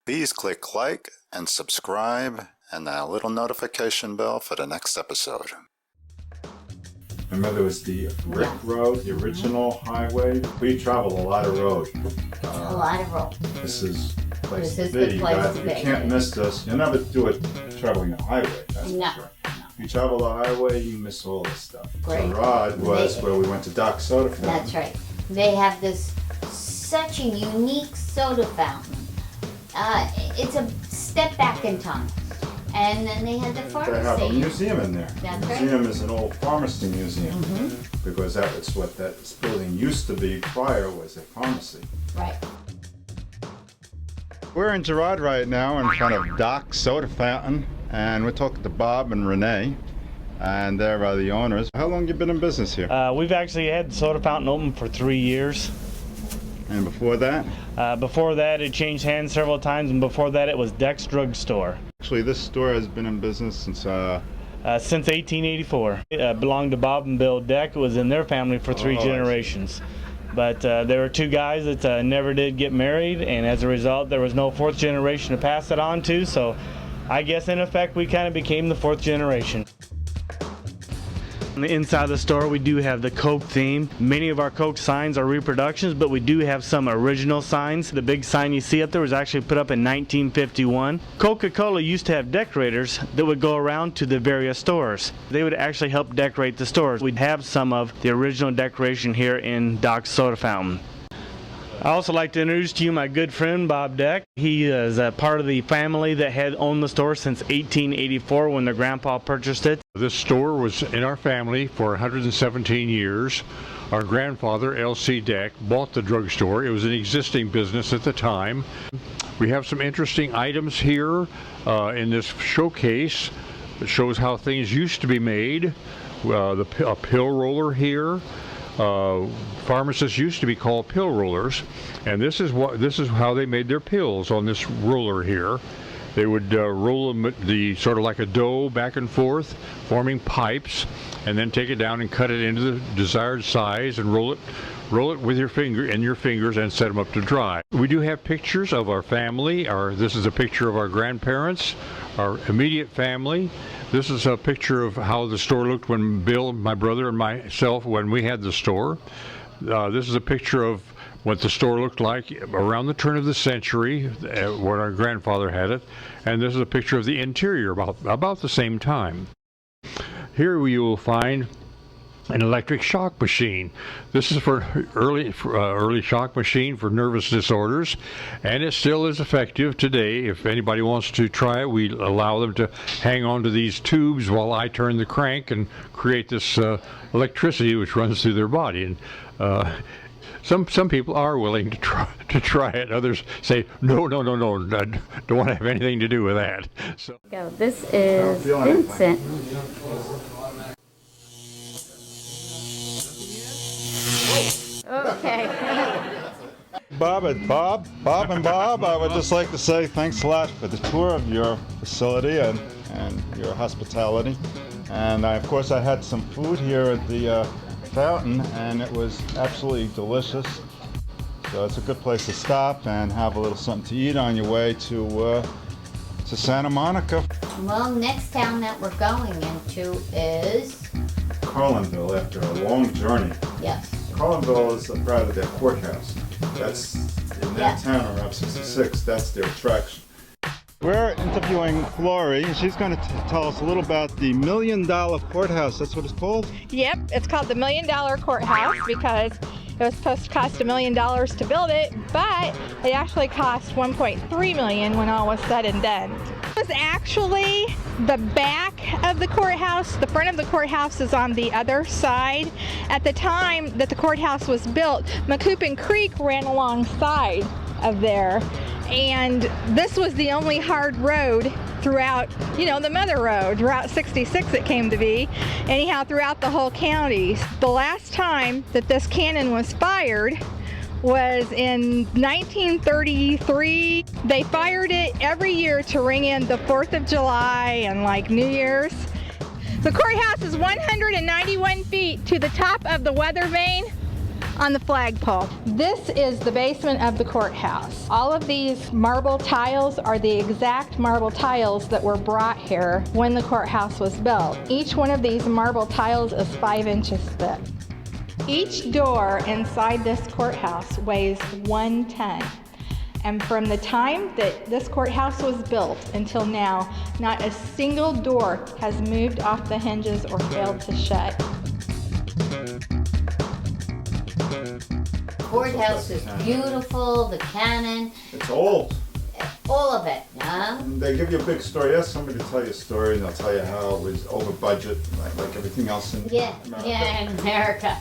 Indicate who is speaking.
Speaker 1: Please click like and subscribe and that little notification bell for the next episode. Remember, there was the Rick Road, the original highway. We traveled a lot of road.
Speaker 2: A lot of road.
Speaker 1: This is the place
Speaker 2: This
Speaker 1: to
Speaker 2: is
Speaker 1: be.
Speaker 2: the place to
Speaker 1: You
Speaker 2: be.
Speaker 1: can't miss this. You'll never do it traveling the highway. That's
Speaker 2: No.
Speaker 1: for sure. If you travel the highway, you miss all this stuff.
Speaker 2: Great.
Speaker 1: Girard was where we went to Doc Soda Fountain.
Speaker 2: That's right. They have such a unique soda fountain. It's a step back in time. And then they had the pharmacy.
Speaker 1: They have a museum in there.
Speaker 2: That's
Speaker 1: the
Speaker 2: right.
Speaker 1: museum is an old pharmacy museum because that's what that building used to be prior, was a pharmacy.
Speaker 2: Right.
Speaker 1: We're in Girard right now in front of Doc Soda Fountain, and we're talking to Bob and Renee, and they're the owners. How long have you been in business here?
Speaker 3: We've actually had the soda fountain open for 3 years.
Speaker 1: And before that?
Speaker 3: Before that, it changed hands several times, and before that, it was Deck's Drug Store.
Speaker 1: Actually, this store has been in business since...
Speaker 3: Since 1884. It belonged to Bob and Bill Deck. It was in their family for three generations. But there were two guys that never did get married, and as a result, there was no fourth generation to pass it on to, so I guess in effect, we kind of became the fourth generation. On the inside of the store, we do have the Coke theme. Many of our Coke signs are reproductions, but we do have some original signs. The big sign you see up there was actually put up in 1951. Coca-Cola used to have decorators that would go around to the various stores. They would actually help decorate the stores. We'd have some of the original decoration here in Doc's Soda Fountain. I also like to introduce to you my good friend Bob Deck. He is a part of the family that had owned the store since 1884 when their grandpa purchased it.
Speaker 4: This store was in our family for 117 years. Our grandfather, L.C. Deck, bought the drugstore. It was an existing business at the time. We have some interesting items here in this showcase. It shows how things used to be made. A pill roller here. Pharmacists used to be called pill rollers, and this is how they made their pills on this roller here. They would roll them sort of like a dough back and forth, forming pipes, and then take it down and cut it into the desired size and roll it with your fingers and set them up to dry. We do have pictures of our family. This is a picture of our grandparents, our immediate family. This is a picture of how the store looked when Bill, my brother, and myself, when we had the store. This is a picture of what the store looked like around the turn of the century, when our grandfather had it. And this is a picture of the interior about the same time. Here you will find an electric shock machine. This is for early shock machine for nervous disorders, and it still is effective today. If anybody wants to try it, we allow them to hang on to these tubes while I turn the crank and create this electricity which runs through their body. And some people are willing to try it. Others say no, I don't want to have anything to do with that. So
Speaker 2: This is Vincent. Okay.
Speaker 1: Bob and Bob, I would just like to say thanks a lot for the tour of your facility and your hospitality. And of course I had some food here at the fountain, and it was absolutely delicious. So it's a good place to stop and have a little something to eat on your way to Santa Monica.
Speaker 2: Well, next town that we're going into is...
Speaker 1: Carlinville, after a long journey.
Speaker 2: Yes.
Speaker 1: Carlinville is proud of their courthouse. That's in that town on Route 66. That's their attraction. We're interviewing Flori, and she's going to tell us a little about the Million Dollar Courthouse. That's what it's called?
Speaker 5: Yep, it's called the Million Dollar Courthouse because it was supposed to cost $1 million to build it, but it actually cost $1.3 million when all was said and done. It was actually the back of the courthouse. The front of the courthouse is on the other side. At the time that the courthouse was built, Macoupin Creek ran alongside of there, and this was the only hard road throughout, the mother road, Route 66 it came to be, anyhow throughout the whole county. The last time that this cannon was fired was in 1933. They fired it every year to ring in the 4th of July and like New Year's. The courthouse is 191 feet to the top of the weather vane on the flagpole. This is the basement of the courthouse. All of these marble tiles are the exact marble tiles that were brought here when the courthouse was built. Each one of these marble tiles is 5 inches thick. Each door inside this courthouse weighs 1 ton. And from the time that this courthouse was built until now, not a single door has moved off the hinges or failed to shut.
Speaker 2: Courthouse is beautiful, the cannon,
Speaker 1: It's old.
Speaker 2: all of it, huh?
Speaker 1: And they give you a big story. Ask somebody to tell you a story, and they'll tell you how it was over budget, like everything else in
Speaker 2: Yeah,
Speaker 1: America.
Speaker 2: yeah, in America.